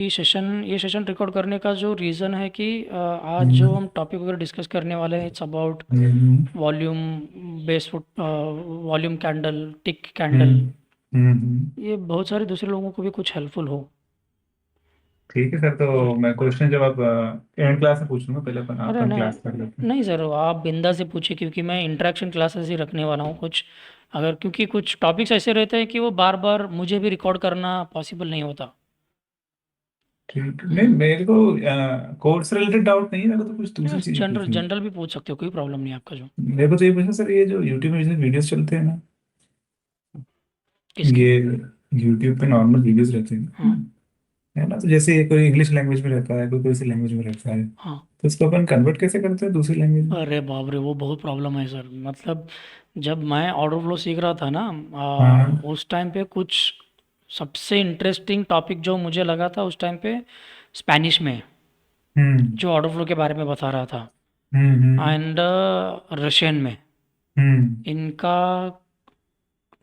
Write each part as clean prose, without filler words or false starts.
ये session record करने का जो रीज़न है कि आज जो हम्म हम टॉपिक वगैरह डिस्कस करने वाले हैं it's about hmm volume base volume candle tick candle. Hmm hmm. ये बहुत सारे दूसरे लोगों को भी कुछ हेल्पफुल हो। ठीक है सर, तो मैं क्वेश्चन जब आप एंड क्लास में पूछूंगा, पहले अपन अरे अपन नहीं, क्लास कर लेते हैं। नहीं सर, आप बिंदा से पूछिए क्योंकि मैं इंटरेक्शन क्लासेस ही रखने वाला हूँ कुछ। अगर क्योंकि कुछ टॉपिक्स ऐसे रहते हैं कि वो बार बार मुझे भी रिकॉर्ड करना पॉसिबल नहीं होता। ठीक, नहीं हम्म। मेरे को कोर्स रिलेटेड डाउट नहीं है, मेरे को तो कुछ दूसरी यस, चीजें जनरल पूछनी है। जनरल भी पूछ सकते हो, कोई प्रॉब्लम नहीं आपका जो। मेरे को तो ये पूछना सर, ये जो यूट्यूब में वीडियोस चलते हैं ना, किसके? ये यूट्यूब पे नॉर्मल वीडियोस रहते हैं हाँ, ना, है ना, तो जैसे ये कोई इंग्लिश लैंग्वेज में रहता है, कोई कोई सी लैंग्वेज में रहता है, हाँ। तो इसको अपन कन्वर्ट कैसे करते हैं दूसरी लैंग्वेज में? अरे बाप रे, वो बहुत प्रॉब्लम है सर। मतलब जब मैं ऑर्डर फ्लो सीख रहा था ना, हाँ। उस टाइम पे कुछ सबसे इंटरेस्टिंग टॉपिक जो मुझे लगा था उस टाइम पे स्पेनिश में, हम्म जो ऑर्डर फ्लो के बारे में बता रहा था, हम्म एंड रशियन में। हम्म इनका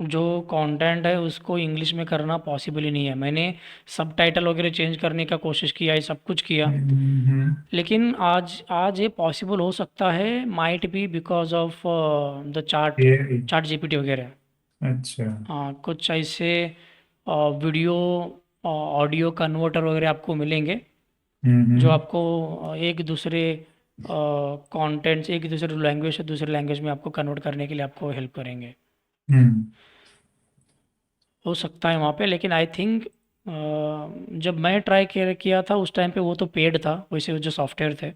जो कंटेंट है उसको इंग्लिश में करना पॉसिबल ही नहीं है। मैंने सबटाइटल वगैरह चेंज करने का कोशिश किया, ये सब कुछ किया, हम्म। लेकिन आज आज ये पॉसिबल हो सकता है, might be because of the chart ये चार्ट जीपीटी वगैरह। अच्छा। हाँ, कुछ ऐसे वीडियो ऑडियो कन्वर्टर वगैरह आपको मिलेंगे जो हम्म। आपको एक दूसरे कंटेंट से एक दूसरे लैंग्वेज से दूसरे लैंग्वेज में आपको कन्वर्ट करने के लिए आपको हेल्प करेंगे। हम्म। हो सकता है वहाँ पे, लेकिन आई थिंक जब मैं ट्राई किया था उस टाइम पे वो तो पेड था, वैसे वो जो सॉफ्टवेयर थे।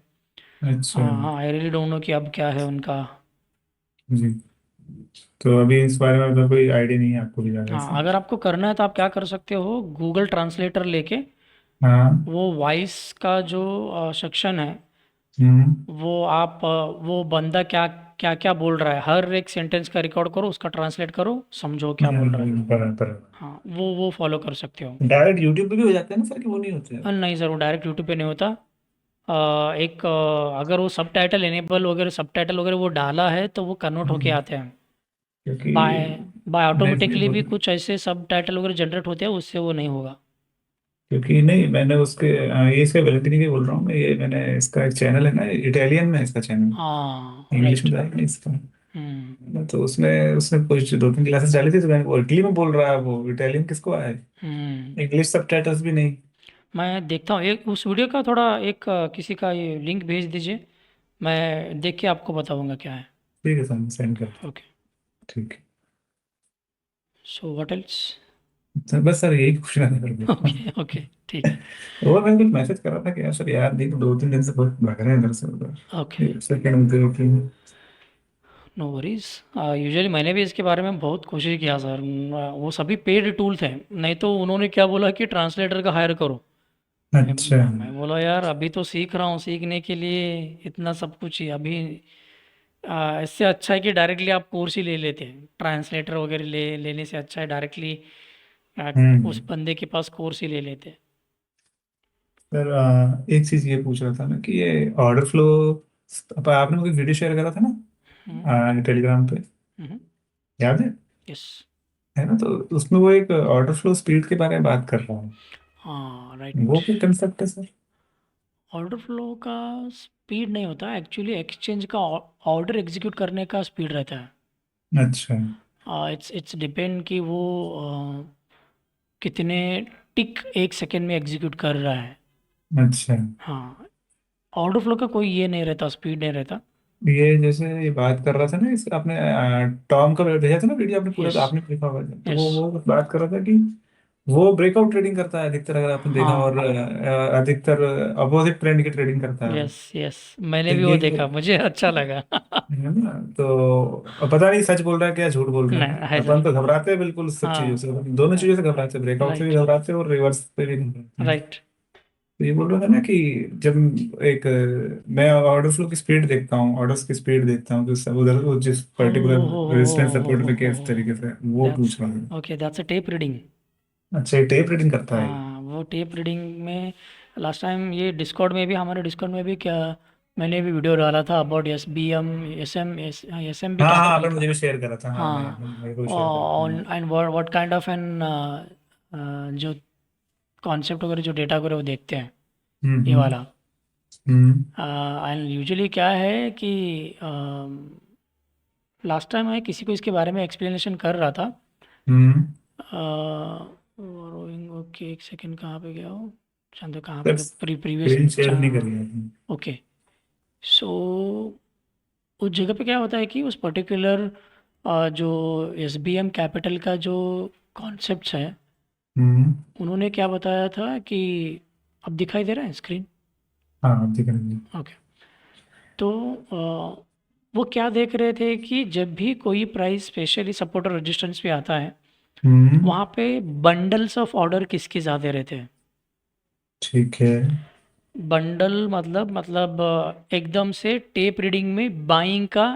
अच्छा हाँ हाँ, आई रियली डोंट नो कि अब क्या है उनका। जी। तो अभी इस बारे में मतलब कोई आइडिया नहीं है आपको भी ज़्यादा हाँ, ऐसा? अगर आपको करना है तो आप क्या कर सकते हो, गूगल ट्रांसलेटर लेके हाँ। वो वॉइस का जो सेक्शन है, हम्म। वो आप वो बंदा क्या क्या क्या बोल रहा है हर एक सेंटेंस का रिकॉर्ड करो, उसका ट्रांसलेट करो, समझो क्या बोल रहा है। बराबर। हाँ, वो फॉलो कर सकते हो। डायरेक्ट यूट्यूब पे भी हो जाते हैं ना सर, कि वो नहीं होते? नहीं सर, वो डायरेक्ट यूट्यूब पे नहीं होता। अगर वो सब टाइटल इनेबल वगैरह सब टाइटल वगैरह वो डाला है तो वो कन्वर्ट होके हम्म, आते हैं। क्योंकि बाय बाय मैं इसलिए ऑटोमेटिकली भी बोल कुछ ऐसे सब टाइटल वगैरह जनरेट होते हैं, उससे वो नहीं होगा। क्योंकि नहीं, मैंने उसके ये इसका वैलेंटिनी के बोल रहा हूँ मैं, ये मैंने इसका एक चैनल है ना, इटालियन में है इसका चैनल, हाँ, इंग्लिश राइट। में तो है नहीं इसका। हम्म। तो उसमें उसने कुछ दो तीन क्लासेस डाली थी, तो मैं वो इटली में बोल रहा है, वो इटालियन किसको आए, हम्म। इंग्लिश सबटाइटल्स भी नहीं। मैं देखता हूँ, एक उस वीडियो का थोड़ा एक किसी का ये लिंक भेज दीजिए, मैं देख के आपको बताऊंगा क्या है। ठीक है सर, सेंड कर दो। ओके। ठीक है। So what else? सर बस सर यही पूछना था मेरे को। ओके ओके, ठीक है। और मैं कुछ मैसेज कर रहा था कि यार सर, यार नहीं तो दो तीन दिन से बहुत भग रहे हैं इधर से ओके, उधर, सेकंड उधर। No worries. यूजुअली मैंने भी इसके बारे में बहुत कोशिश किया सर। वो सभी पेड टूल थे, नहीं तो उन्होंने क्या बोला कि ट्रांसलेटर का हायर करो। मैं अच्छा। मैं बोला यार अभी तो सीख रहा हूँ, सीखने के लिए इतना सब कुछ ही अभी इससे अच्छा है कि डायरेक्टली आप कोर्स ही ले लेते हैं। ट्रांसलेटर वगैरह लेने से अच्छा है डायरेक्टली उस हम्म। बंदे के पास कोर्स ही ले लेते हैं। सर एक चीज ये पूछ रहा था ना कि ये ऑर्डर फ्लो, आपने मुझे वीडियो शेयर करा था हम्म। ना टेलीग्राम पे, हम्म। याद है? यस। है ना, तो उसमें वो एक ऑर्डर फ्लो स्पीड के बारे में बात कर रहा हूँ। हाँ, राइट। वो क्या कंसेप्ट है सर? ऑर्डर फ्लो का स्पीड नहीं होता एक्चुअली, एक्सचेंज का ऑर्डर एग्जीक्यूट करने का स्पीड रहता है। अच्छा। इट्स डिपेंड कि वो कितने टिक एक सेकेंड में एग्जीक्यूट कर रहा है। अच्छा, हाँ, ऑर्डर फ्लो का कोई ये नहीं रहता, स्पीड नहीं रहता। ये जैसे ये बात कर रहा था ना, इस आपने टॉम का भेजा था ना वीडियो, आपने पूरा, यस। तो आपने देखा होगा, तो यस। वो बात कर रहा था कि वो ब्रेकआउट ट्रेडिंग करता है अधिकतर, अगर आपने देखा, और हाँ। अधिकतर अपोजिट ट्रेंड की ट्रेडिंग करता है वो। यस यस, मैंने तो भी वो ये देखा, मुझे अच्छा लगा। है ना, तो अब पता नहीं सच बोल रहा है क्या झूठ बोल रहा नहीं, है। है सर। अपन तो घबराते हैं बिल्कुल सब चीजों हाँ, से, अपन दोनों चीजों से घबराते हैं, ब्रेकआउट से भी राइट। घबराते हैं और रिवर्स पे भी घबराते हैं। राइट। तो ये बोल रहा था ना कि जब एक मैं ऑर्डर फ्लो की स्पीड देखता हूँ, ऑर्डर्स की स्पीड देखता हूँ, तो सब उधर वो जिस हो पर्टिकुलर रेजिस्टेंस सपोर्ट पे किस हो तरीके से, वो दैट्स पूछ रहा हूँ। Okay, that's a tape reading. अच्छा, ये टेप रीडिंग करता है? हाँ, वो टेप रीडिंग में लास्ट टाइम ये डिस्कॉर्ड में भी, हमारे डिस्कॉर्ड में भी क्या, मैंने भी वीडियो डाला था about S B M S M B हाँ हाँ, कैपिटल आपने का। मुझे भी शेयर करा था, हाँ, मैं हाँ, मेरे को भी शेयर करा था। On and what kind of an जो कॉन्सेप्ट वगैरह जो डेटा वगैरह वो देखते हैं, ये हम्म वाला। हम्म एंड यूजुअली क्या है कि लास्ट टाइम मैं किसी को इसके बारे में एक्सप्लेनेशन कर रहा था। हम्म रोइंग, ओके, एक सेकंड, कहाँ पे गया हो? चंदो, कहाँ पे सर तो प्रीवियस स्क्रीन शेयर नहीं करी आपने। ओके। सो उस जगह पे क्या होता है कि उस पर्टिकुलर जो एसबीएम कैपिटल का जो कॉन्सेप्ट्स है, हम्म उन्होंने क्या बताया था कि अब दिखाई दे रहा है स्क्रीन? हाँ आप दिख रही है। ओके। तो वो क्या देख रहे थे कि जब भी कोई प्राइस स्पेशली सपोर्ट और रेजिस्टेंस पे आता है, हम्म वहाँ पे बंडल्स ऑफ ऑर्डर किसके ज़्यादा रहते हैं। ठीक है। बंडल मतलब एकदम से टेप रीडिंग में बाइंग का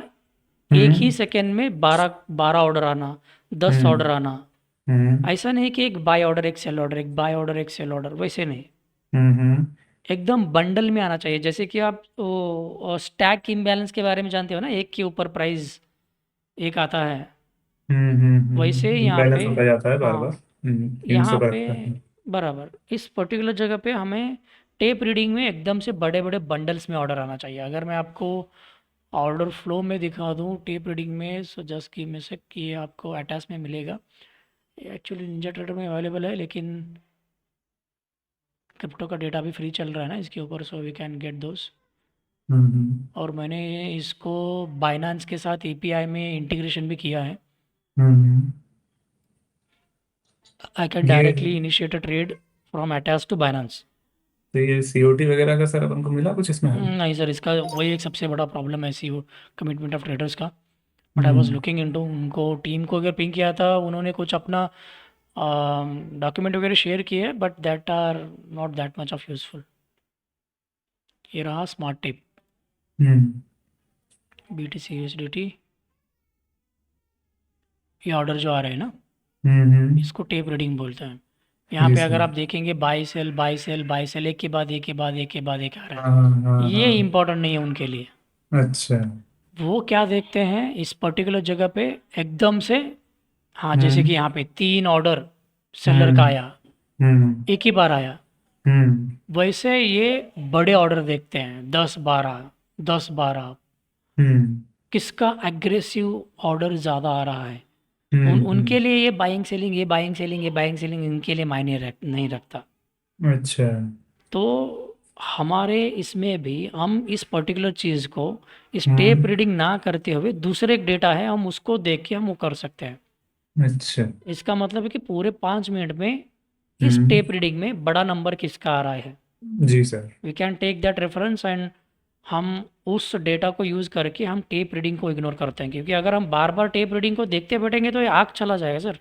एक ही हम्म सेकेंड में 12 ऑर्डर आना, 10 ऑर्डर हम्म आना। हम्म ऐसा नहीं कि एक बाय ऑर्डर एक सेल ऑर्डर, एक बाय ऑर्डर एक सेल ऑर्डर, वैसे नहीं। हम्म एकदम बंडल में आना चाहिए। जैसे कि आप वो स्टैक इम्बैलेंस के बारे में जानते हो ना, एक के ऊपर प्राइस एक आता है, वैसे यहाँ पे। इम्बैलेंस होता जाता है बार बार। हाँ, इन यहाँ सब पे रहता है। बराबर इस पर्टिकुलर जगह पे हमें टेप रीडिंग में एकदम से बड़े बड़े बंडल्स में ऑर्डर आना चाहिए। अगर मैं आपको ऑर्डर फ्लो में दिखा दूँ टेप रीडिंग में, सो जस्ट की में से कि ये आपको अटैच में मिलेगा। ये एक्चुअली निंजा ट्रेडर में अवेलेबल है, लेकिन क्रिप्टो का डेटा भी फ्री चल रहा है ना इसके ऊपर, so we can get those. Hmm और मैंने इसको बाइनांस के साथ एपीआई में इंटीग्रेशन भी किया है। हम्म आई कैन ये directly initiate a trade from attach to Binance. तो ये सीओटी वगैरह का सर अपन को मिला कुछ इसमें हल? नहीं सर, इसका वही एक सबसे बड़ा प्रॉब्लम है सी कमिटमेंट ऑफ ट्रेडर्स का। But I was hmm looking into, उनको टीम को अगर पिंग किया था, उन्होंने कुछ अपना डॉक्यूमेंट वगैरह शेयर किए, but that are not that much of useful. ये रहा smart tip, hmm B T C S D T, ये ऑर्डर जो आ रहे हैं ना, हम्म। इसको टेप रीडिंग बोलते हैं। यहाँ जी पे अगर सर। आप देखेंगे buy sell buy sell buy sell, एक के बाद एक के बाद एक के बाद एक आ रहा हाँ हाँ है, ये हाँ। इम्पोर्टेंट नहीं है उनके लिए। अच्छा। वो क्या देखते हैं इस पर्टिकुलर जगह पे एकदम से, हाँ, जैसे कि हम्म यहाँ पे 3 ऑर्डर सेलर का हम्म आया, हम्म एक ही बार आया, हम्म वैसे ये बड़े ऑर्डर देखते हैं, 10 12, 10 12, हम्म किसका एग्रेसिव ऑर्डर ज़्यादा आ रहा है। उनके हम्म। लिए ये बाइंग सेलिंग, ये बाइंग सेलिंग, ये बाइंग सेलिंग इनके लिए मायने नहीं रखता। अच्छा। तो हमारे इसमें भी हम इस पर्टिकुलर चीज़ को, इस टेप हम्म रीडिंग ना करते हुए दूसरे एक डेटा है, हम उसको देख के हम वो कर सकते हैं। अच्छा। इसका मतलब है कि पूरे 5 मिनट में इस हम्म। टेप रीडिंग में बड़ा नंबर किसका आ रहा है, जी sir. We can take that reference and हम उस डेटा को यूज़ करके हम टेप रीडिंग को इग्नोर करते हैं। क्योंकि अगर हम बार बार टेप रीडिंग को देखते बैठेंगे तो ये आग चला जाएगा सर।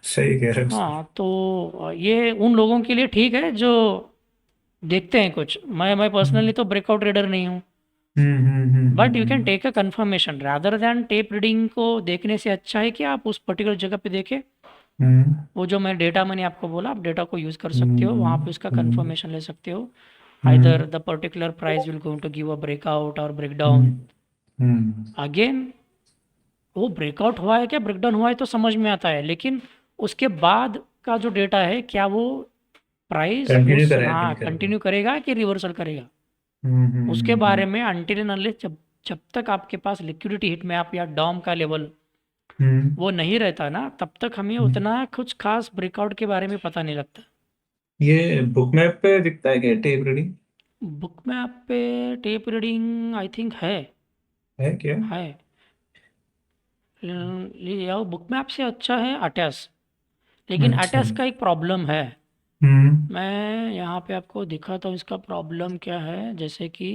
सही कह रहे हो सर। हाँ, तो ये उन लोगों के लिए ठीक है जो देखते हैं कुछ। मैं पर्सनली हम्म तो ब्रेकआउट रीडर नहीं हूँ, but you can take a confirmation rather than tape reading को देखने से अच्छा है कि आप उस पर्टिकुलर जगह पे देखें। हम्म वो जो मैंने आपको बोला, आप डेटा को यूज़ कर सकते हो, वहाँ पे हम्म उसका हम्म कंफर्मेशन ले सकते हो। Hmm either the particular price will going to give a breakout और ब्रेकडाउन। Hmm hmm. अगेन, वो ब्रेकआउट हुआ है क्या ब्रेकडाउन हुआ है तो समझ में आता है, लेकिन उसके बाद का जो डेटा है, क्या वो प्राइस कंटिन्यू उस, करें कि हाँ, नहीं करेगा? कंटिन्यू करेगा कि रिवर्सल करेगा, उसके बारे में अनटिल एंड अनलेस जब जब तक आपके पास लिक्विडिटी हिट मैप या डॉम का लेवल हम्म वो नहीं रहता ना, तब तक हमें हम्म। उतना कुछ खास ब्रेकआउट के बारे में पता नहीं लगता। ये बुक मैप पे दिखता है क्या टेप रीडिंग? बुक मैप पे टेप रीडिंग आई थिंक है क्या? है। ये बुक मैप से अच्छा है अटैस, लेकिन अच्छा। अटैस का एक प्रॉब्लम है। हम्म मैं यहाँ पे आपको दिखाता हूँ इसका प्रॉब्लम क्या है। जैसे कि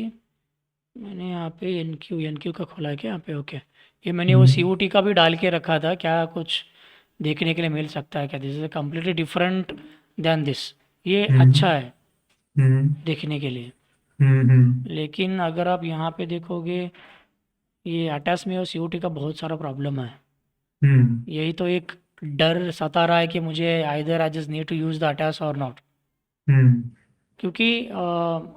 मैंने यहाँ पे एन क्यू का खोला है क्या यहाँ पे? ओके, ये मैंने वो सी हम्म ओ टी का भी डाल के रखा था, क्या कुछ देखने के लिए मिल सकता है क्या? This is completely different than this. ये हम्म अच्छा है हम्म देखने के लिए, हम्म लेकिन अगर आप यहाँ पे देखोगे, ये अटैच में और सी ओ टी का बहुत सारा प्रॉब्लम है। हम्म यही तो एक डर सता रहा है कि मुझे either I just need to use the attach और नॉट। हम्म क्योंकि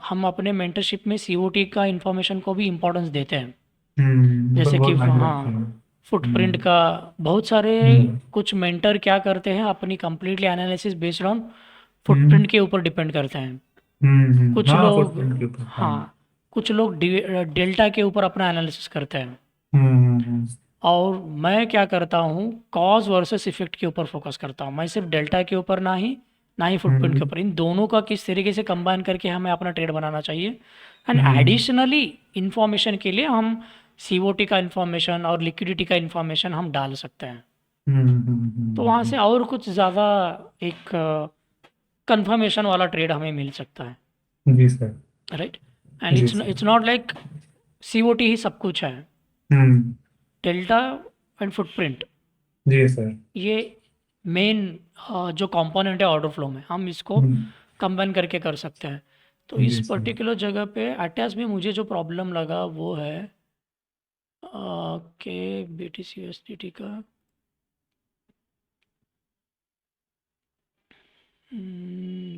हम अपने मेंटरशिप में सी ओ टी का इंफॉर्मेशन को भी इम्पोर्टेंस देते हैं। अपन जैसे कि बहुत मायने रखते हाँ, हैं। फुटप्रिंट हम्म का, बहुत सारे हम्म कुछ मेंटर क्या करते हैं अपनी completely analysis based on hmm footprint के ऊपर डिपेंड करते हैं। कुछ हाँ, लोग, फुटप्रिंट के ऊपर, हाँ। हाँ, कुछ लोग डेल्टा के ऊपर अपना एनालिसिस करते हैं। हम्म। और मैं क्या करता हूँ, कॉज वर्सेस इफेक्ट के ऊपर फोकस करता हूँ। मैं सिर्फ डेल्टा के ऊपर ना ही फुटप्रिंट के हम्म ऊपर, इन दोनों का किस तरीके से कंबाइन करके हमें अपना ट्रेड बनाना चाहिए। एंड हम्म एडिशनली इंफॉर्मेशन के लिए हम सीओटी का इंफॉर्मेशन और लिक्विडिटी का इंफॉर्मेशन हम डाल सकते हैं। तो वहाँ से और कुछ ज़्यादा एक कंफर्मेशन वाला ट्रेड हमें मिल सकता है, जी सर। राइट। एंड जी sir. It's not like COT ही सब कुछ है। हम्म डेल्टा एंड फुटप्रिंट, जी सर। ये मेन जो कंपोनेंट है ऑर्डर फ्लो में, हम इसको हम्म कंबाइन करके कर सकते हैं। तो इस जी सर। पर्टिकुलर जगह पे अटैच में मुझे जो प्रॉब्लम लगा वो है के BTC USDT का।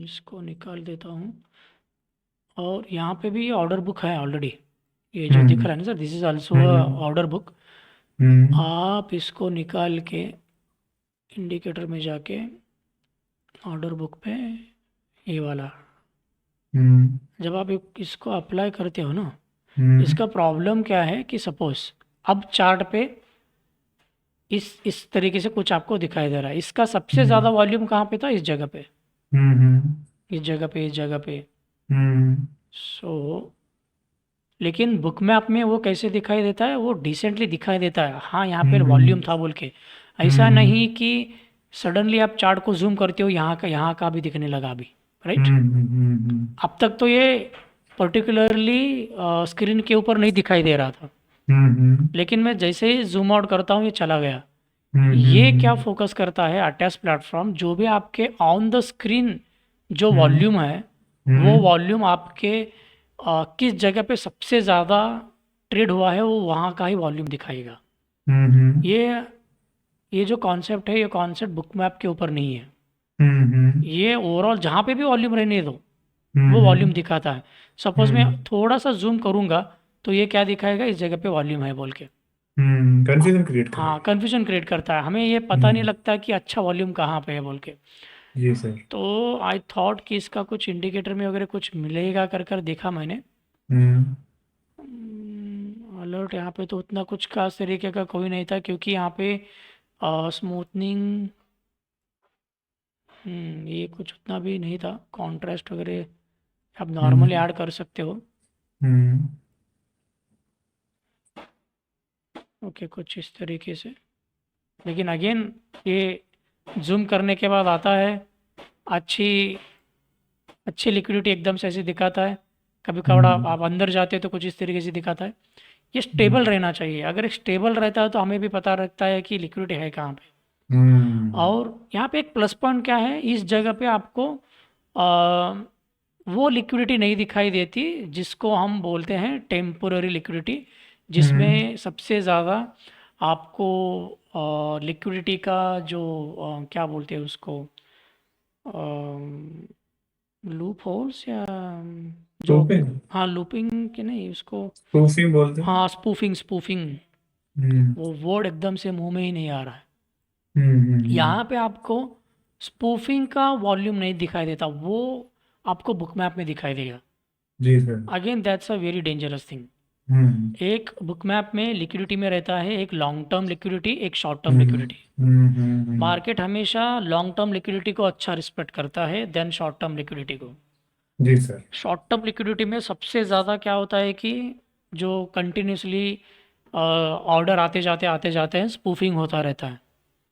इसको निकाल देता हूँ। और यहाँ पे भी ऑर्डर बुक है ऑलरेडी, ये जो दिख हम्म रहा है ना sir, this is also hmm order book. Hmm आप इसको निकाल के इंडिकेटर में जाके ऑर्डर बुक पे, ये वाला, हम्म जब आप इसको अप्लाई करते हो ना, हम्म इसका प्रॉब्लम क्या है कि सपोज अब चार्ट पे इस तरीके से कुछ आपको दिखाई दे रहा है, इसका सबसे ज़्यादा हम्म वॉल्यूम कहाँ पे था, इस जगह पे, हम्म इस जगह पे, इस जगह पे। हम्म सो लेकिन बुक मैप में वो कैसे दिखाई देता है, वो डिसेंटली दिखाई देता है, हाँ यहाँ पे हम्म वॉल्यूम था बोल के। ऐसा हम्म नहीं कि सडनली आप चार्ट को जूम करते हो यहाँ का भी दिखने लगा अभी, राइट। अब तक तो ये पर्टिकुलरली स्क्रीन के ऊपर नहीं दिखाई दे रहा था, लेकिन मैं जैसे ही जूम आउट करता हूँ ये चला गया। ये क्या फोकस करता है, अटैच प्लेटफॉर्म, जो भी आपके ऑन द स्क्रीन जो वॉल्यूम है, वो वॉल्यूम आपके किस जगह पे सबसे ज़्यादा ट्रेड हुआ है, वो वहाँ का ही वॉल्यूम दिखाएगा। ये ये जो कॉन्सेप्ट है, ये कॉन्सेप्ट बुक मैप के ऊपर नहीं है। ये ओवरऑल जहाँ पे भी वॉल्यूम रहने दो, वो वॉल्यूम दिखाता है। सपोज मैं थोड़ा सा जूम करूँगा तो ये क्या दिखाएगा, इस जगह पे वॉल्यूम है बोल के। कंफ्यूजन क्रिएट हाँ, करेगा। कन्फ्यूजन क्रिएट करता है, हमें ये पता नहीं हम्म लगता कि अच्छा वॉल्यूम कहाँ पे है बोल के। जी सर। तो आई थॉट कि इसका कुछ इंडिकेटर में वगैरह कुछ मिलेगा कर कर देखा मैंने। हम्म अलर्ट यहाँ पे तो उतना कुछ खास तरीके का कोई नहीं था, क्योंकि यहाँ पे स्मूथनिंग, ये कुछ उतना भी नहीं था, कॉन्ट्रास्ट वगैरह आप नॉर्मली हम्म ऐड कर सकते हो। हम्म ओके, कुछ इस तरीके से। लेकिन अगेन ये जूम करने के बाद आता है, अच्छी अच्छी लिक्विडिटी एकदम से ऐसे दिखाता है। कभी कभार हम्म आप अंदर जाते हो तो कुछ इस तरीके से दिखाता है। ये हम्म स्टेबल रहना चाहिए, अगर स्टेबल रहता है तो हमें भी पता रहता है कि लिक्विडिटी है कहाँ पे। हम्म और यहाँ पे एक प्लस पॉइंट क्या है, इस जगह पे आपको आ, वो लिक्विडिटी नहीं दिखाई देती जिसको हम बोलते हैं टेम्पोररी लिक्विडिटी, हम्म जिसमें सबसे ज़्यादा आपको लिक्विडिटी का जो क्या बोलते हैं उसको, लूप होल्स या जो, स्पूफिंग। हाँ लूपिंग के नहीं उसको, स्पूफिंग बोलते हैं। हाँ स्पूफिंग, स्पूफिंग, हम्म वो वर्ड एकदम से मुंह में ही नहीं आ रहा है। हम्म यहाँ पे आपको स्पूफिंग का वॉल्यूम नहीं दिखाई देता, वो आपको बुक मैप में दिखाई देगा। जी sir. Again that's a very dangerous thing. Hmm एक बुक मैप में लिक्विडिटी में रहता है एक लॉन्ग टर्म लिक्विडिटी, एक short term hmm liquidity. Hmm market हमेशा लॉन्ग टर्म लिक्विडिटी को अच्छा रिस्पेक्ट करता है देन शॉर्ट टर्म लिक्विडिटी को। जी सर। शॉर्ट टर्म लिक्विडिटी में सबसे ज़्यादा क्या होता है कि जो कंटिन्यूसली ऑर्डर आते जाते हैं, स्पूफिंग होता रहता है।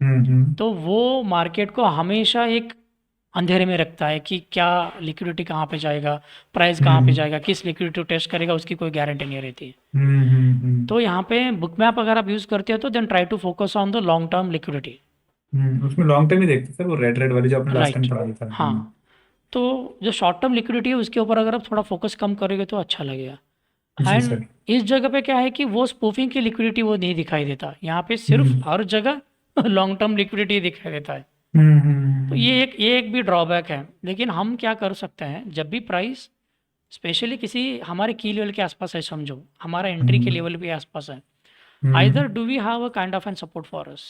हम्म तो वो मार्केट को हमेशा एक अंधेरे में रखता है कि क्या लिक्विडिटी कहाँ पे जाएगा, प्राइस कहाँ पे हम्म जाएगा, किस लिक्विडिटी को टेस्ट करेगा, उसकी कोई गारंटी नहीं रहती है। हम्म। तो यहाँ पे बुक मैप अगर आप यूज़ करते हो तो then try to focus on the long term liquidity. उसमें लॉन्ग टर्म ही देखते हैं सर, वो रेड रेड वाली जो आपने लास्ट टाइम राइट, पढ़ा था। हाँ। तो जो शॉर्ट टर्म लिक्विडिटी है उसके ऊपर अगर आप थोड़ा फोकस कम करोगे तो अच्छा लगेगा। जी एंड सर। इस जगह पे क्या है कि वो स्पूफिंग की लिक्विडिटी वो नहीं दिखाई देता, यहाँ पे सिर्फ हम्म हर जगह लॉन्ग टर्म लिक्विडिटी दिखाई देता है। तो हम्म ये एक भी ड्रॉबैक है। लेकिन हम क्या कर सकते हैं, जब भी प्राइस स्पेशली किसी हमारे की लेवल के आसपास है, समझो हमारा एंट्री के हम्म लेवल के आसपास है, either hmm. Do we have a kind of an support for us.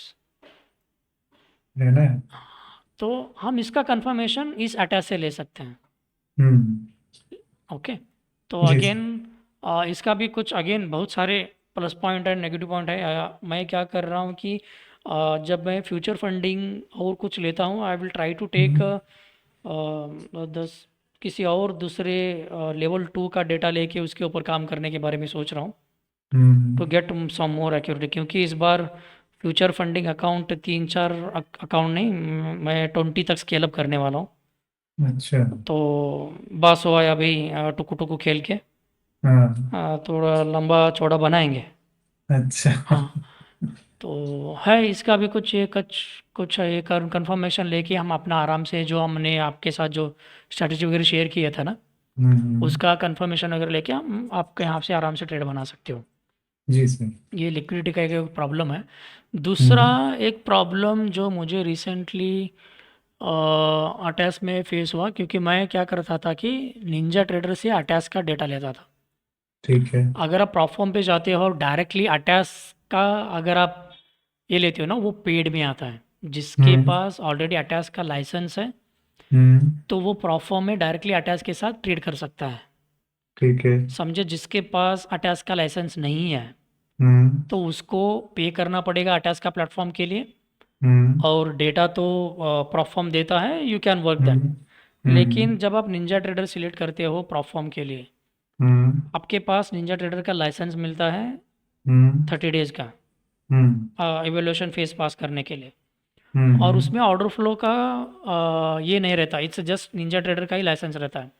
है ना। तो हम इसका कंफर्मेशन इस अटैच से ले सकते हैं। हम्म। ओके। तो जी अगेन सर। इसका भी कुछ अगेन बहुत सारे प्लस पॉइंट है, नेगेटिव पॉइंट है। मैं क्या कर रहा हूँ कि जब मैं फ्यूचर फंडिंग और कुछ लेता हूँ, I will try to take hmm. दस किसी और दूसरे लेवल टू का डेटा लेके उसके ऊपर काम करने के बारे में सोच रहा हूँ, टू हम्म। गेट सम मोर एक्यूरेटी। क्योंकि इस बार फ्यूचर फंडिंग अकाउंट तीन चार अकाउंट नहीं, मैं 20 तक स्केल अप करने वाला हूँ। अच्छा। तो बस हुआ है अभी टुकु टुकु खेल के हाँ। थोड़ा लंबा चौड़ा बनाएंगे। अच्छा। हाँ। तो है इसका भी कुछ ये कुछ कुछ ये कंफर्मेशन लेके हम अपना आराम से, जो हमने आपके साथ जो स्ट्रैटेजी वगैरह शेयर किया था ना, हम्म। उसका कंफर्मेशन वगैरह लेके हम आपके यहाँ से आराम से ट्रेड बना सकते हो। जी सर। ये लिक्विडिटी का एक प्रॉब्लम है। दूसरा हम्म। एक प्रॉब्लम जो मुझे रिसेंटली अटैस में फेस हुआ, क्योंकि मैं क्या करता था कि निंजा ट्रेडर से अटैस का डेटा लेता था। ठीक है। अगर आप प्लेटफॉर्म पे जाते हो और डायरेक्टली अटैस का अगर आप ये लेते हो ना, वो पेड में आता है। जिसके हम्म। पास ऑलरेडी अटैच का लाइसेंस है, हम्म। तो वो प्लेटफॉर्म में डायरेक्टली अटैच के साथ ट्रेड कर सकता है। ठीक है। समझे, जिसके पास अटैच का लाइसेंस नहीं है, हम्म। तो उसको पे करना पड़ेगा अटैच का प्लेटफॉर्म के लिए। हम्म। और डेटा तो प्लेटफॉर्म देता है, यू कैन वर्क दैट। हम्म। लेकिन हम्म। जब आप निंजा ट्रेडर सिलेक्ट करते हो प्लेटफॉर्म के लिए, हम्म। आपके पास निंजा ट्रेडर का लाइसेंस मिलता है हम्म। 30 डेज़ का हम्म। एवेल्यूशन फेस पास करने के लिए। और हम्म। उसमें ऑर्डर फ्लो का ये नहीं रहता, इट्स जस्ट निंजा ट्रेडर का ही लाइसेंस रहता है।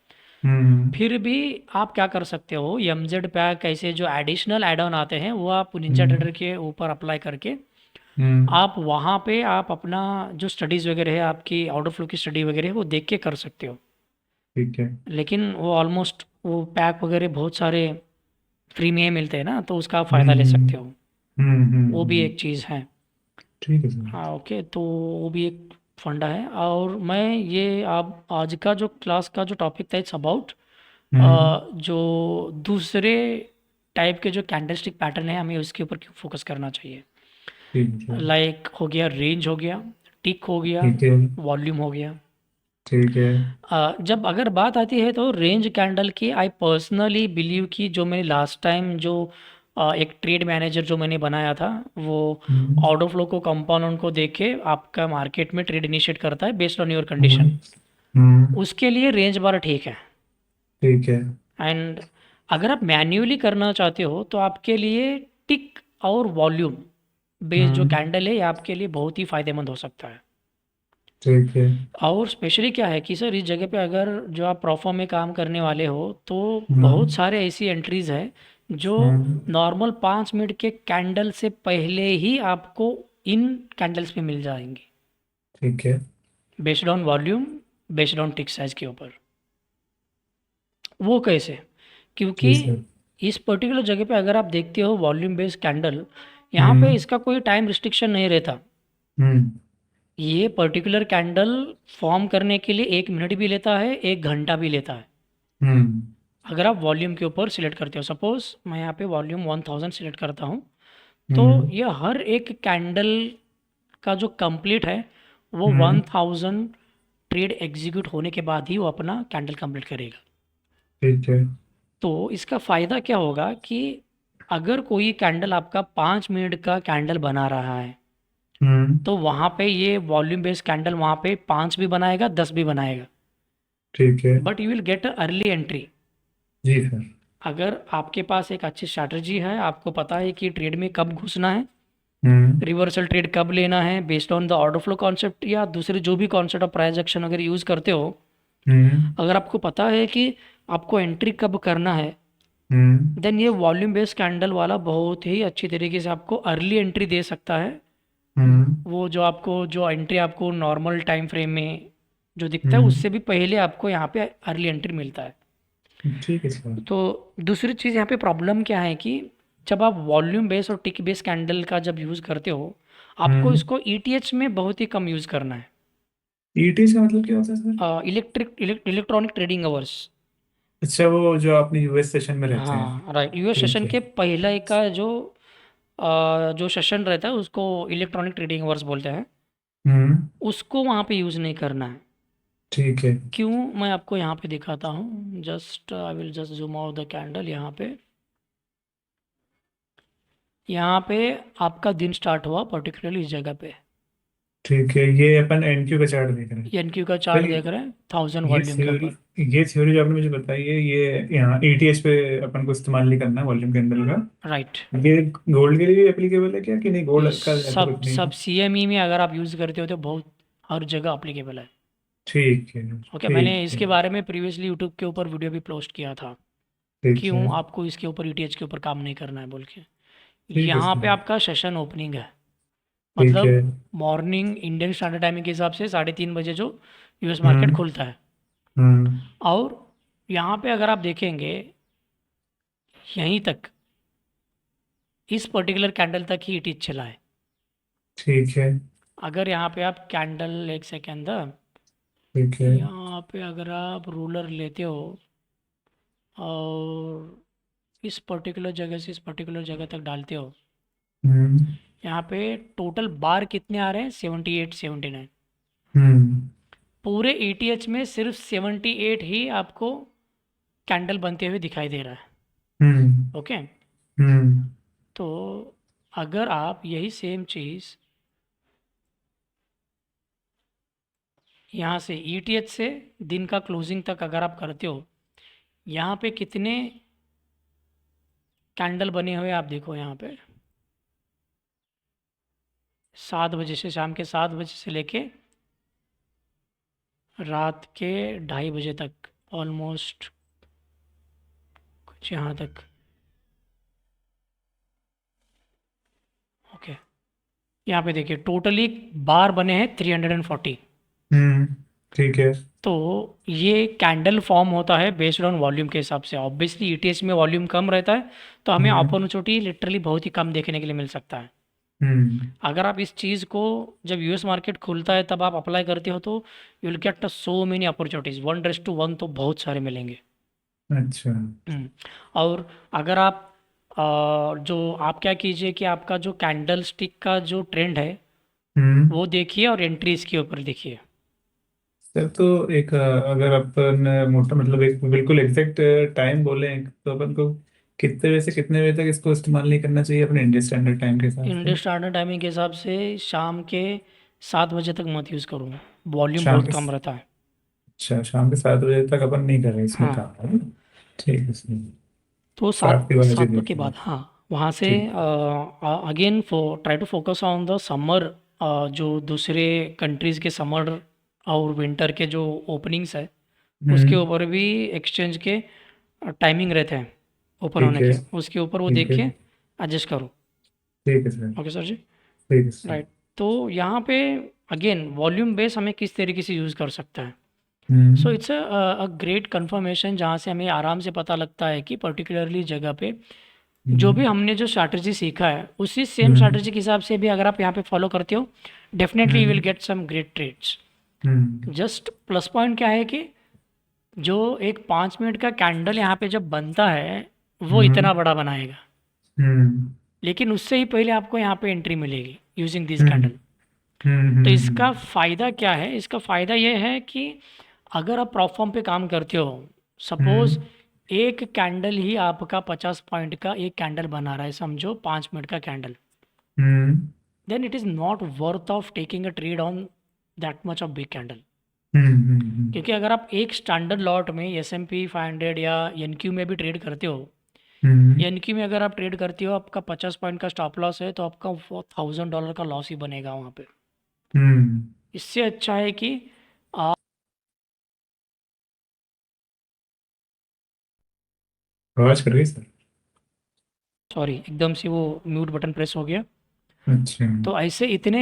हम्म। फिर भी आप क्या कर सकते हो, एमजेड पैक ऐसे जो एडिशनल एड ऑन आते हैं वो आप निंजा हम्म। ट्रेडर के ऊपर अप्लाई करके हम्म। आप वहाँ पे आप अपना जो स्टडीज़ वगैरह है, आपकी ऑर्डर फ्लो की स्टडी वगैरह है, वो देख के कर सकते हो। ठीक है। लेकिन वो ऑलमोस्ट वो पैक वगैरह बहुत सारे फ्री में ही मिलते हैं ना, तो उसका आप फ़ायदा ले हम्म। सकते हो। वो भी एक चीज़ है। ठीक है सर। हाँ ओके, तो वो भी एक फंडा है। और मैं ये आप आज का जो क्लास का जो टॉपिक था, इट्स अबाउट हम्म। जो दूसरे टाइप के जो कैंडलस्टिक पैटर्न है, हमें उसके ऊपर क्यों फोकस करना चाहिए। ठीक है सर। लाइक हो गया रेंज, हो गया टिक, हो गया ठीक है। वॉल्यूम, हो गया। ठीक है। जब अगर बात आती है तो रेंज कैंडल की, आई पर्सनली बिलीव कि जो मैंने लास्ट टाइम जो एक ट्रेड मैनेजर जो मैंने बनाया था, वो हम्म। ऑर्डर फ्लो को, कंपाउंड को देख के आपका मार्केट में ट्रेड इनिशिएट करता है based on your hmm. Condition. Hmm. उसके लिए रेंज बार ठीक है। ठीक है। एंड अगर आप मैन्युअली करना चाहते हो तो आपके लिए टिक और वॉल्यूम बेस्ड जो हम्म। कैंडल है, ये आपके लिए बहुत ही फ़ायदेमंद हो सकता है। ठीक है। और स्पेशली क्या है कि सर, इस जगह पे अगर जो आप प्रोफो में काम करने वाले हो, तो बहुत हम्म। सारे ऐसी एंट्रीज है जो हम्म। नॉर्मल 5 मिनट के कैंडल से पहले ही आपको इन कैंडल्स पे मिल जाएंगी, ठीक है। Based on volume, based on tick size के ऊपर। वो कैसे? क्योंकि जी सर। इस पर्टिकुलर जगह पे अगर आप देखते हो वॉल्यूम बेस्ड कैंडल, यहाँ पे हम्म। इसका कोई टाइम रिस्ट्रिक्शन नहीं रहता। हम्म। ये पर्टिकुलर कैंडल फॉर्म करने के लिए 1 मिनट भी लेता है, 1 घंटा भी लेता है। हम्म। अगर आप वॉल्यूम के ऊपर सिलेक्ट करते हो, सपोज मैं यहाँ पे वॉल्यूम 1000 सिलेक्ट करता हूँ, तो हम्म। ये हर एक कैंडल का जो कंप्लीट है, वो हम्म। 1000 ट्रेड एग्जीक्यूट होने के बाद ही वो अपना कैंडल कंप्लीट करेगा। ठीक है। तो इसका फ़ायदा क्या होगा कि अगर कोई कैंडल आपका 5 मिनट का कैंडल बना रहा है, हम्म। तो वहाँ पे ये वॉल्यूम बेस्ड कैंडल वहाँ पे 5 भी बनाएगा, 10 भी बनाएगा, ठीक है। But you will get early entry. जी सर। अगर आपके पास एक अच्छी स्ट्रैटेजी है, आपको पता है कि ट्रेड में कब घुसना है, हम्म। रिवर्सल ट्रेड कब लेना है, based on the order flow concept या दूसरे जो भी कॉन्सेप्ट ऑफ प्राइस एक्शन अगर यूज़ करते हो, हम्म। अगर आपको पता है कि आपको एंट्री कब करना है, हम्म। देन ये वॉल्यूम बेस्ड कैंडल वाला बहुत ही अच्छी तरीके से आपको अर्ली एंट्री दे सकता है। हम्म। वो जो आपको जो एंट्री आपको नॉर्मल टाइम फ्रेम में जो दिखता है, हम्म। उससे भी पहले आपको यहाँ पे अर्ली एंट्री मिलता है। ठीक है सर। तो दूसरी चीज़ यहाँ पे प्रॉब्लम क्या है कि जब आप वॉल्यूम बेस और टिक बेस कैंडल का जब यूज़ करते हो, आपको हम्म। इसको ईटीएच में बहुत ही कम यूज़ करना है। ईटीएस का मतलब क्या होता है सर? Electronic trading hours. अच्छा, वो जो अपने यूएस सेशन में रहते हैं। हाँ राइट, यूएस ठीक सेशन है। के पहले का जो जो सेशन रहता है उसको इलेक्ट्रॉनिक ट्रेडिंग आवर्स बोलते हैं, हम्म। उसको वहाँ पे यूज़ नहीं करना है। ठीक है। क्यों, मैं आपको यहाँ पे दिखाता हूँ। Just I will just zoom out the candle. यहाँ पे आपका दिन स्टार्ट हुआ पर्टिकुलरली इस जगह पे। ठीक है, ये अपन एनक्यू का चार्ट देख रहे हैं। एनक्यू का तो चार्ट देख रहे हैं 1000 ये वॉल्यूम के थ्योरी ऊपर। ये थ्योरी जो आपने मुझे बताई है, ये यहाँ ईटीएच पे अपन को इस्तेमाल नहीं करना वॉल्यूम कैंडल का। राइट। ये गोल्ड के लिए भी एप्लीकेबल है क्या, कि नहीं ये गोल्ड का ऐसा सब कुछ नहीं सब है? सीएमई में अगर आप यूज़ करते हो तो बहुत हर जगह अप्लीकेबल है। ठीक है। ओके, मैंने ठीक है। इसके बारे में प्रीवियसली यूट्यूब के ऊपर वीडियो भी पोस्ट किया था, ठीक क्यों है। आपको इसके ऊपर ईटीएच के ऊपर काम नहीं करना है बोल के। ठीक है यहाँ सर। पे आपका सेशन ओपनिंग है, ठीक है। मतलब मॉर्निंग इंडियन स्टैंडर्ड टाइमिंग के हिसाब से 3:30 बजे जो यूएस मार्केट हम्म। खुलता है। हम्म। और यहाँ पे अगर आप देखेंगे, यहीं तक, इस पर्टिकुलर कैंडल तक ही ईटीएच चला है। ठीक है। अगर यहाँ पे आप कैंडल, एक सेकेंड, ठीक है। यहाँ पे अगर आप रूलर लेते हो और इस पर्टिकुलर जगह से इस पर्टिकुलर जगह तक डालते हो, हम्म। यहाँ पे टोटल बार कितने आ रहे हैं? 78, 79। हम्म। पूरे ईटीएच में सिर्फ 78 ही आपको कैंडल बनते हुए दिखाई दे रहा है। हम्म। ओके, हम्म। तो अगर आप यही सेम चीज़ यहाँ से ईटीएच से दिन का क्लोजिंग तक अगर आप करते हो, यहाँ पे कितने कैंडल बने हुए आप देखो। यहाँ पे 7 बजे से, शाम के 7 बजे से लेके रात के 2:30 बजे तक, ऑलमोस्ट कुछ यहाँ तक। ओके, यहाँ पे देखिए टोटली बार बने हैं 340। हम्म। ठीक है। तो ये कैंडल फॉर्म होता है बेस्ड ऑन वॉल्यूम के हिसाब से। ऑब्वियसली ईटीएच में वॉल्यूम कम रहता है, तो हमें हम्म। अपॉर्चुनिटी लिटरली बहुत ही कम देखने के लिए मिल सकता है। हम्म। अगर आप इस चीज़ को, जब यूएस मार्केट खुलता है तब आप अप्लाई करते हो, तो you will get so many opportunities, 1:1 तो बहुत सारे मिलेंगे। अच्छा। हम्म, और अगर आप जो आप क्या कीजिए कि आपका जो कैंडल स्टिक का जो ट्रेंड है हम्म। वो देखिए और एंट्रीज के ऊपर देखिए। सर तो एक अगर अपन मोटा मतलब एक बिल्कुल एग्जैक्ट टाइम बोले तो अपन को कितने बजे से कितने बजे तक इसको इस्तेमाल नहीं करना चाहिए अपने इंडियन स्टैंडर्ड टाइम के हिसाब से? इंडियन स्टैंडर्ड टाइमिंग के हिसाब से शाम के 7 बजे तक मत यूज़ करूँगा, वॉल्यूम शाम बहुत के कम रहता है। अच्छा, शाम के 7 बजे तक अपन नहीं कर रहे इसमें हाँ, काम, है ना? ठीक है सर। तो सात सात के बाद सात के देखते बाद, हैं। हाँ, वहाँ से ठीक। Again try to focus on the summer. जो दूसरे कंट्रीज़ के समर और विंटर के जो ओपनिंग्स है, उसके हम्म। ऊपर भी एक्सचेंज के टाइमिंग रहते हैं ओपन ठीक होने है। के, उसके ऊपर वो ठीक देख है। के एडजस्ट करो। ठीक है सर। ओके सर जी। ठीक है सर। राइट। तो यहाँ पे अगेन वॉल्यूम बेस हमें किस तरीके से यूज़ कर सकता है। सो हम्म। इट्स अ ग्रेट कंफर्मेशन, जहाँ से हमें आराम से पता लगता है कि पर्टिकुलरली जगह पे जो भी हम्म। हमने जो स्ट्रैटेजी सीखा है, उसी सेम हम्म। स्ट्रैटेजी के हिसाब से भी अगर आप यहाँ पे फॉलो करते हो, definitely you will hmm. Get some great trades. Hmm. Just plus point क्या है कि जो एक 5 मिनट का कैंडल यहाँ पे जब बनता है, वो हम्म। इतना बड़ा बनाएगा, हम्म। लेकिन उससे ही पहले आपको यहाँ पे एंट्री मिलेगी यूजिंग दिस हम्म। कैंडल। हम्म। तो इसका फ़ायदा क्या है? इसका फ़ायदा ये है कि अगर आप प्रॉप फॉर्म पे काम करते हो, सपोज़ हम्म। एक कैंडल ही आपका 50 पॉइंट का एक कैंडल बना रहा है, समझो 5 मिनट का candle, hmm. Then it is not worth of taking a trade on that much of big candle. Hmm. Hmm. क्योंकि अगर आप एक स्टैंडर्ड लॉट में S&P 500 या एनक्यू में भी ट्रेड करते हो, हम्म। एनक्यू में अगर आप ट्रेड करते हो, आपका 50 पॉइंट का स्टॉप लॉस है, तो आपका $1000 का लॉस ही बनेगा वहाँ पे। हम्म। इससे अच्छा है कि, आवाज कर गई सर। सॉरी, एकदम से वो म्यूट बटन प्रेस हो गया। अच्छा। तो ऐसे इतने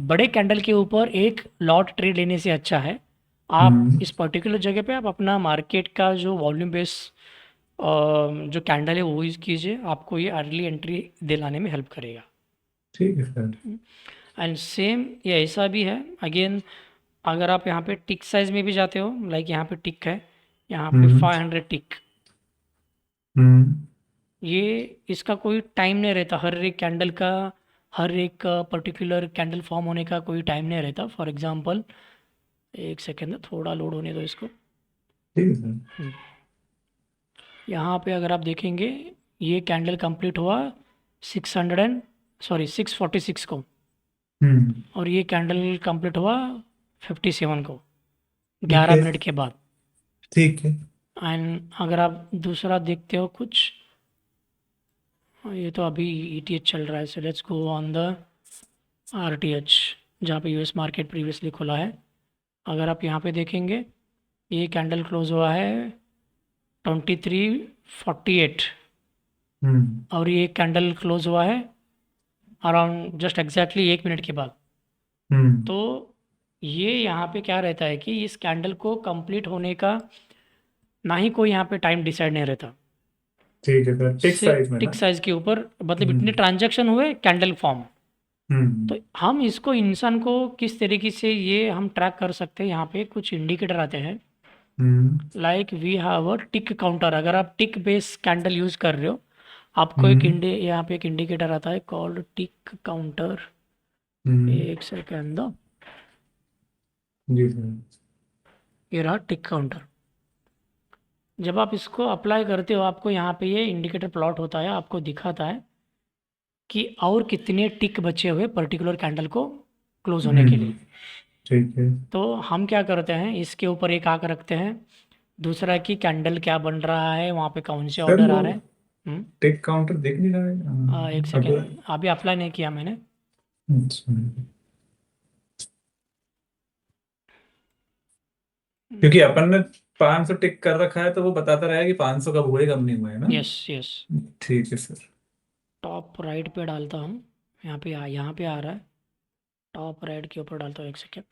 बड़े कैंडल के ऊपर एक लॉट ट्रेड लेने से अच्छा है आप हम्म। इस पर्टिकुलर जगह पे आप अपना मार्केट का जो वॉल्यूम बेस जो कैंडल है वो यूज़ कीजिए, आपको ये अर्ली एंट्री दिलाने में हेल्प करेगा। ठीक है सर। एंड सेम ये ऐसा भी है, अगेन अगर आप यहाँ पे टिक साइज़ में भी जाते हो, लाइक यहाँ पे टिक है, यहाँ पे हम्म। 500 टिक, हम्म। ये इसका कोई टाइम नहीं रहता, हर एक कैंडल का, हर एक पर्टिकुलर कैंडल फॉर्म होने का कोई टाइम नहीं रहता। फॉर एग्जांपल, एक सेकेंड, थोड़ा लोड होने दो इसको। ठीक है सर। हम्म, यहाँ पे अगर आप देखेंगे, ये कैंडल कंप्लीट हुआ 646 को, हम्म। और ये कैंडल कंप्लीट हुआ 57 को, ठीक 11 है। मिनट के बाद। ठीक है। एंड अगर आप दूसरा देखते हो कुछ, ये तो अभी ईटीएच चल रहा है, so let's go on the RTH, जहाँ पे यूएस मार्केट प्रीवियसली खुला है। अगर आप यहाँ पे देखेंगे, ये कैंडल क्लोज हुआ है 23:48, हम्म। और ये कैंडल क्लोज हुआ है अराउंड जस्ट एग्जैक्टली 1 मिनट के बाद। हम्म। तो ये यहाँ पे क्या रहता है कि इस कैंडल को कंप्लीट होने का ना ही कोई यहाँ पे टाइम डिसाइड नहीं रहता, ठीक है सर, टिक सिर्फ साइज में ना। टिक साइज के ऊपर, मतलब इतने हम्म। ट्रांजैक्शन हुए, कैंडल फॉर्म। हम्म। तो हम इसको, इंसान को किस तरीके से ये हम ट्रैक कर सकते हैं, यहाँ पे कुछ इंडिकेटर आते हैं। Hmm. Like we have a tick counter, अगर आप टिक बेस कैंडल यूज़ कर रहे हो, आपको एक हम्म। यहाँ पे एक इंडिकेटर आता है कॉल्ड टिक काउंटर। हम्म। एक सेकेंड दो, जी सर। ये रहा टिक काउंटर। जब आप इसको अप्लाई करते हो, आपको यहाँ पे ये इंडिकेटर प्लॉट होता है, आपको दिखाता है कि और कितने टिक बचे हुए पर्टिकुलर कैंडल को क्लोज होने के हम्म। लिए। ठीक है। तो हम क्या करते हैं, इसके ऊपर एक आंख रखते हैं, दूसरा कि कैंडल क्या बन रहा है, वहाँ पे कौन से सर ऑर्डर वो आ रहे हैं। टिक काउंटर देख नहीं रहा है एक अगला। सेकेंड, अभी अप्लाई नहीं किया मैंने। अच्छा। क्योंकि अपन ने 500 टिक कर रखा है, तो वो बताता रहेगा कि 500 कब हुए कब नहीं हुए, है ना। यस यस, ठीक है सर। टॉप राइट पे डालता हूँ, यहाँ पे आ रहा है, टॉप राइट के ऊपर डालता हूँ, एक सेकेंड।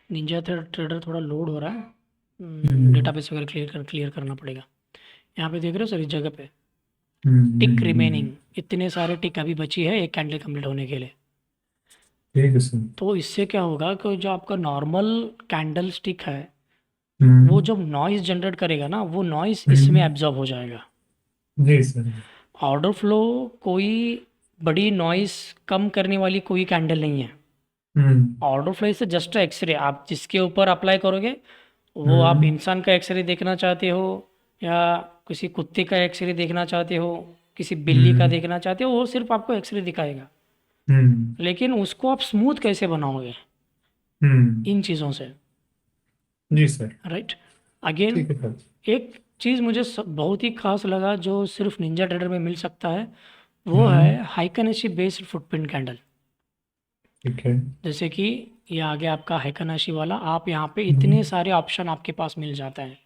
निंजा ट्रेडर थोड़ा लोड हो रहा है, हम्म। डेटाबेस वगैरह क्लियर करना पड़ेगा। यहाँ पे देख रहे हो सर, इस जगह पे टिक हम्म। रिमेनिंग, इतने सारे टिक अभी बची है एक कैंडल कंप्लीट होने के लिए। ठीक है सर। तो इससे क्या होगा कि जो आपका नॉर्मल कैंडल स्टिक है, वो हम्म। जब नॉइज़ जनरेट करेगा ना, वो नॉइज़ इसमें हम्म। एब्जॉर्ब हो जाएगा। जी सर। ऑर्डर फ्लो कोई बड़ी नॉइज़ कम करने वाली कोई कैंडल नहीं है। हम्म। ऑर्डर फ्लो से जस्ट एक्सरे, आप जिसके ऊपर अप्लाई करोगे, वो आप हम्म। इंसान का एक्सरे देखना चाहते हो, या किसी कुत्ते का एक्सरे देखना चाहते हो, किसी बिल्ली का हम्म। देखना चाहते हो, वो सिर्फ आपको एक्सरे दिखाएगा। हम्म। लेकिन उसको आप स्मूथ कैसे बनाओगे, हम्म। इन चीज़ों से, जी सर। राइट। अगेन, ठीक है सर। एक चीज़ मुझे बहुत ही खास लगा जो सिर्फ निंजा ट्रेडर में मिल सकता है, वो हम्म। है हाइकनेशी बेस्ड फुटप्रिंट कैंडल। ठीक है। जैसे कि ये आ गया आपका हाइकनाशी वाला, आप यहाँ पे हम्म। इतने सारे ऑप्शन आपके पास मिल जाते हैं।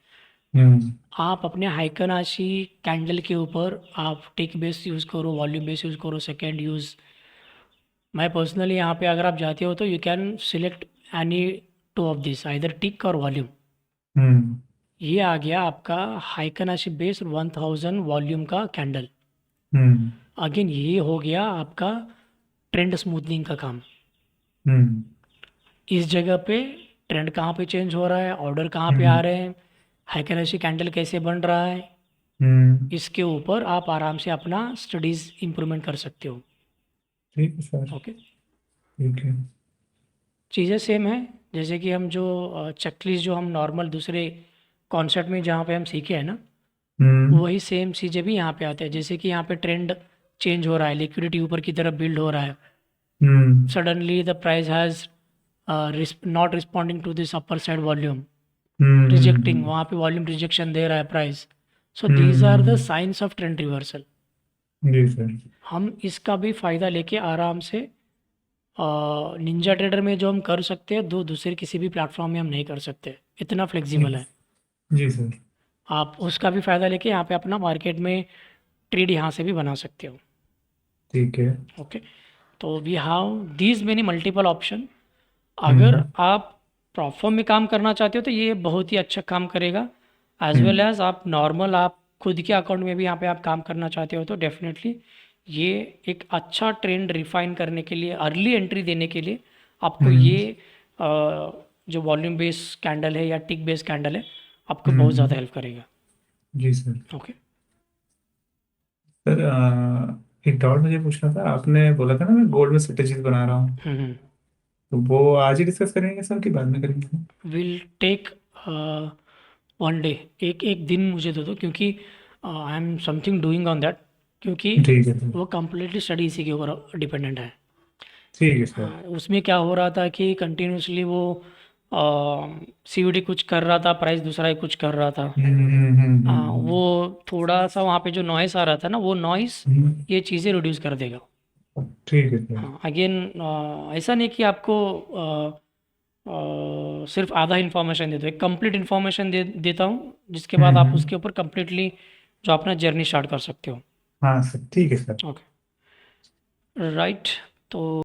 हम्म। आप अपने हाइकनाशी कैंडल के ऊपर आप टिक बेस यूज़ करो, वॉल्यूम बेस यूज़ करो, सेकेंड यूज़। मैं पर्सनली यहाँ पे अगर आप जाते हो तो you can select any two of this, either tick और वॉल्यूम। हम्म। ये आ गया आपका हाइकनाशी बेस 1000 वॉल्यूम का कैंडल। हम्म। अगेन ये हो गया आपका ट्रेंड स्मूथनिंग का काम। हम्म। इस जगह पे ट्रेंड कहाँ पे चेंज हो रहा है, ऑर्डर कहाँ पे आ हम्म। रहे हैं, हाइकनेशी कैंडल कैसे बन रहा है, हम्म। इसके ऊपर आप आराम से अपना स्टडीज़ इम्प्रूवमेंट कर सकते हो। ठीक है सर। ओके, ठीक है। चीज़ें सेम है, जैसे कि हम जो चेकलिस्ट जो हम नॉर्मल दूसरे कॉन्सेप्ट में जहाँ पे हम सीखे हैं ना, हम्म। वही सेम चीज़ें भी यहाँ पे आते हैं। जैसे कि यहाँ पे ट्रेंड चेंज हो रहा है, लिक्विडिटी ऊपर की तरफ बिल्ड हो रहा है, hmm. Suddenly the price has not responding to this upper side volume, rejecting, hmm. वहाँ पे वॉल्यूम रिजेक्शन दे रहा है price. So these are the hmm. Science of trend reversal. जी सर। हम इसका भी फ़ायदा लेके आराम से निंजा ट्रेडर में जो हम कर सकते हैं, दो दूसरे किसी भी प्लेटफॉर्म में हम नहीं कर सकते, इतना फ्लेक्सिबल ठीक। है। जी सर। आप उसका भी फ़ायदा लेके यहाँ पे अपना मार्केट में ट्रेड यहाँ से भी बना सकते हो। ठीक है। ओके, तो we have these many multiple option. अगर हम्म। आप प्रॉपर में काम करना चाहते हो तो ये बहुत ही अच्छा काम करेगा। एज वेल हम्म। एज आप नॉर्मल, आप खुद के अकाउंट में भी यहाँ पे आप काम करना चाहते हो तो डेफिनेटली ये एक अच्छा ट्रेंड रिफाइन करने के लिए, अर्ली एंट्री देने के लिए आपको ये जो वॉल्यूम बेस कैंडल है या टिक बेस कैंडल है आपको बहुत ज़्यादा हम्म, हेल्प करेगा। जी सर। ओके। सर एक डाउट मुझे पूछना था, आपने बोला था ना मैं गोल्ड में स्ट्रेटेजीज बना रहा हूँ, हम्म। तो वो आज ही डिस्कस करेंगे सर कि बाद में करेंगे? विल टेक वन डे, एक एक दिन मुझे दे दो, क्योंकि I am something doing on that, क्योंकि ठीक है सर। वो कम्प्लीटली स्टडी इसी के ऊपर डिपेंडेंट है। ठीक है सर। हाँ, उसमें क्या हो रहा था कि कंटिन्यूसली वो सीवीडी कुछ कर रहा था, प्राइस दूसरा ही कुछ कर रहा था। वो थोड़ा सा वहाँ पे जो नॉइस आ रहा था ना, वो नॉइस ये चीज़ें रिड्यूस कर देगा। ठीक है सर। हाँ, अगेन ऐसा नहीं कि आपको सिर्फ आधा इन्फॉर्मेशन दे दो, एक कंप्लीट इन्फॉर्मेशन दे देता हूँ, जिसके बाद आप उसके ऊपर कंप्लीटली जो अपना जर्नी स्टार्ट कर सकते हो। हाँ सर, ठीक है सर। Okay, right. तो